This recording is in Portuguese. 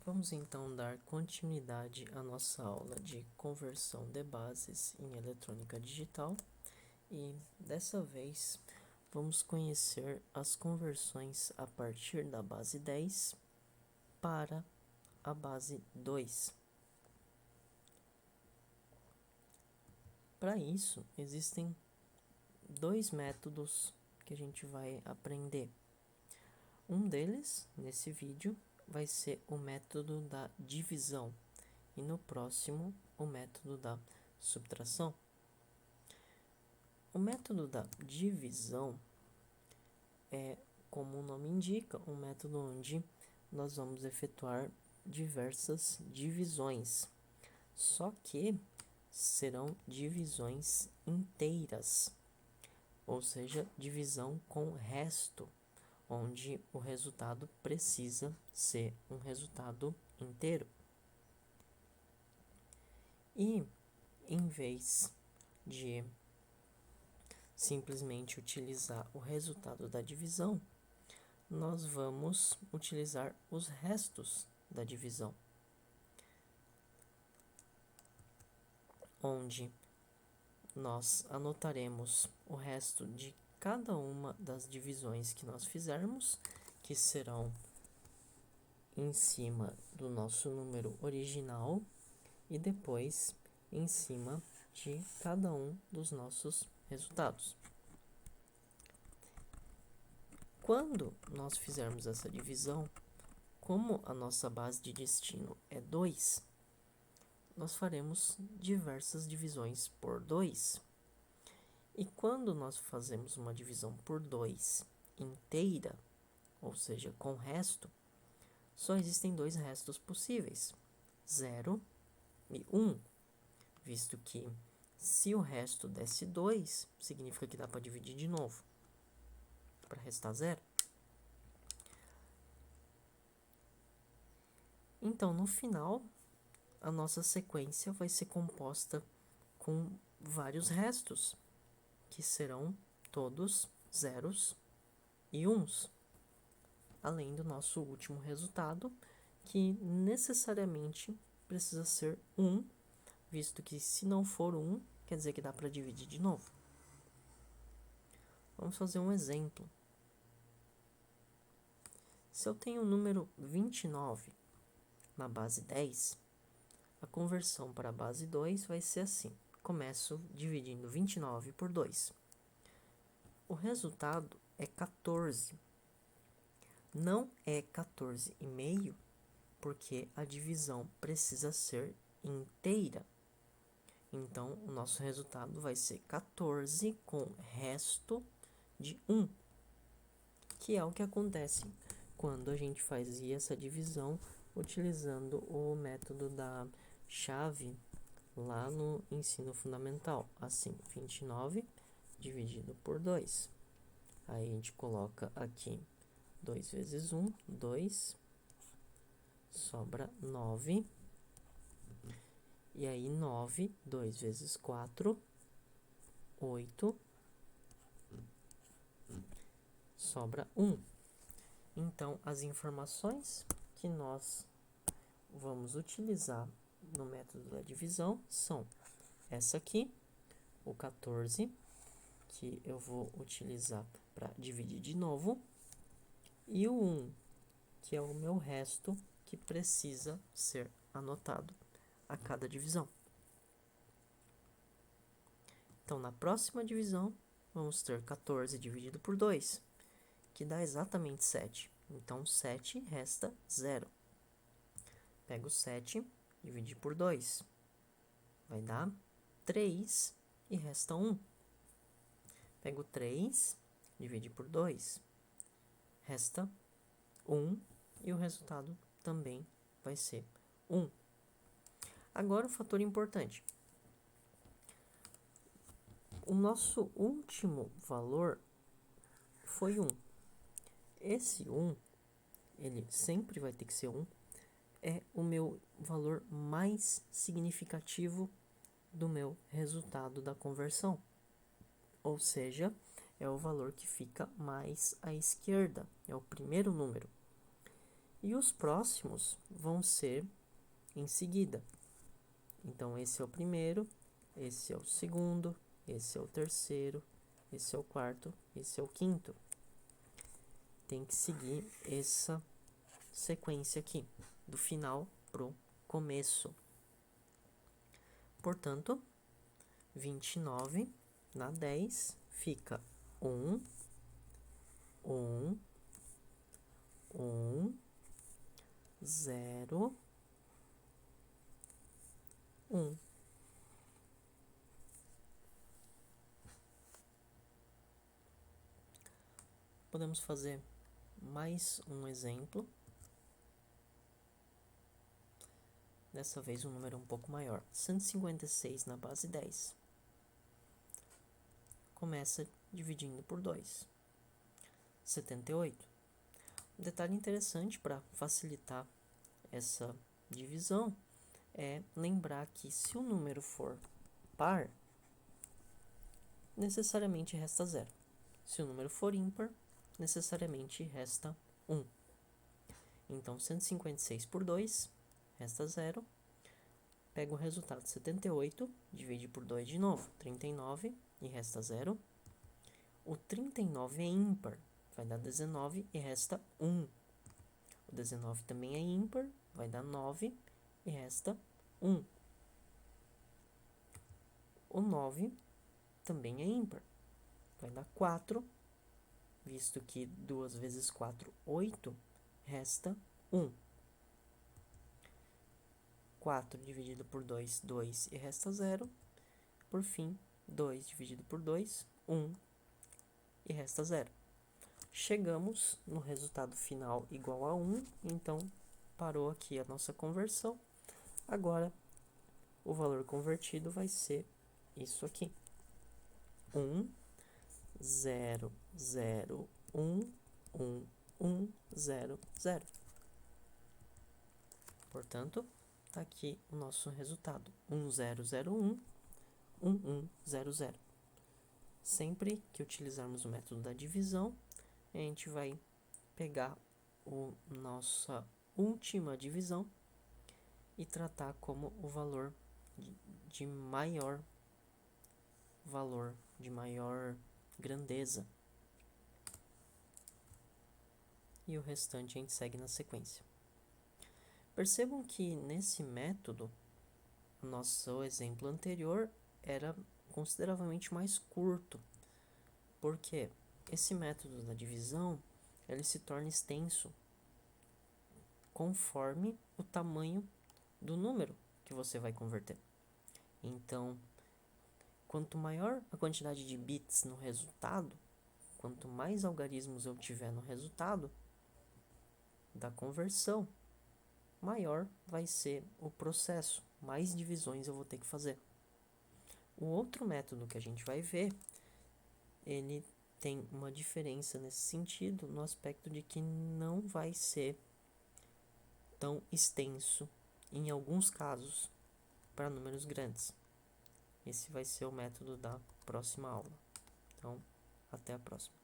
Vamos então dar continuidade à nossa aula de conversão de bases em eletrônica digital e dessa vez vamos conhecer as conversões a partir da base 10 para a base 2. Para isso, existem dois métodos que a gente vai aprender. Um deles, nesse vídeo, vai ser o método da divisão e no próximo, o método da subtração. O método da divisão é, como o nome indica, um método onde nós vamos efetuar diversas divisões, só que serão divisões inteiras, ou seja, divisão com resto, onde o resultado precisa ser um resultado inteiro. E, em vez de simplesmente utilizar o resultado da divisão, nós vamos utilizar os restos da divisão, onde nós anotaremos o resto de cada uma das divisões que nós fizermos, que serão em cima do nosso número original e depois em cima de cada um dos nossos resultados. Quando nós fizermos essa divisão, como a nossa base de destino é 2, nós faremos diversas divisões por 2. E quando nós fazemos uma divisão por 2 inteira, ou seja, com resto, só existem dois restos possíveis, 0 e 1, visto que se o resto desse 2, significa que dá para dividir de novo, para restar 0. Então, no final, a nossa sequência vai ser composta com vários restos, que serão todos zeros e uns, além do nosso último resultado, que necessariamente precisa ser 1, visto que se não for 1, quer dizer que dá para dividir de novo. Vamos fazer um exemplo. Se eu tenho o número 29 na base 10, a conversão para a base 2 vai ser assim. Começo dividindo 29 por 2. O resultado é 14. Não é 14,5, porque a divisão precisa ser inteira. Então, o nosso resultado vai ser 14 com resto de 1, que é o que acontece quando a gente fazia essa divisão utilizando o método da chave lá no ensino fundamental. Assim, 29 dividido por 2. Aí a gente coloca aqui 2 vezes 1, 2, sobra 9. E aí 9, 2 vezes 4, 8, sobra 1. Então, as informações que nós vamos utilizar no método da divisão são essa aqui, o 14, que eu vou utilizar para dividir de novo, e o 1, que é o meu resto que precisa ser anotado a cada divisão. Então, na próxima divisão, vamos ter 14 dividido por 2, que dá exatamente 7. Então, 7 resta 0. Pego 7, dividir por 2. Vai dar 3 e resta 1. Pego 3, dividir por 2. Resta 1 e o resultado também vai ser 1. Agora, o fator importante. O nosso último valor foi 1. Esse 1, ele sempre vai ter que ser 1, é o meu valor mais significativo do meu resultado da conversão. Ou seja, é o valor que fica mais à esquerda, é o primeiro número. E os próximos vão ser em seguida. Então, esse é o primeiro, esse é o segundo, esse é o terceiro, esse é o quarto, esse é o quinto. Tem que seguir essa sequência aqui, do final pro começo. Portanto, 29 na 10 fica 1, 0, 1. Podemos fazer mais um exemplo. Dessa vez um número um pouco maior. 156 na base 10. Começa dividindo por 2. 78. Um detalhe interessante para facilitar essa divisão é lembrar que se o número for par, necessariamente resta 0. Se o número for ímpar, necessariamente resta 1. Então, 156 por 2, resta 0. Pega o resultado de 78, divide por 2 de novo, 39 e resta 0. O 39 é ímpar, vai dar 19 e resta 1. O 19 também é ímpar, vai dar 9 e resta 1. O 9 também é ímpar, vai dar 4, visto que 2 vezes 4, 8, resta 1. 4 dividido por 2, 2 e resta 0. Por fim, 2 dividido por 2, 1 e resta 0. Chegamos no resultado final igual a 1, então parou aqui a nossa conversão. Agora, o valor convertido vai ser isso aqui. 1, 0, 0, 1, 1, 1, 0, 0. Portanto, está aqui o nosso resultado. 1001, 1100. Sempre que utilizarmos o método da divisão, a gente vai pegar a nossa última divisão e tratar como o valor de maior valor, de maior grandeza. E o restante a gente segue na sequência. Percebam que nesse método, nosso exemplo anterior era consideravelmente mais curto, porque esse método da divisão ele se torna extenso conforme o tamanho do número que você vai converter. Então, quanto maior a quantidade de bits no resultado, quanto mais algarismos eu tiver no resultado da conversão, maior vai ser o processo, mais divisões eu vou ter que fazer. O outro método que a gente vai ver, ele tem uma diferença nesse sentido, no aspecto de que não vai ser tão extenso, em alguns casos, para números grandes. Esse vai ser o método da próxima aula. Então, até a próxima.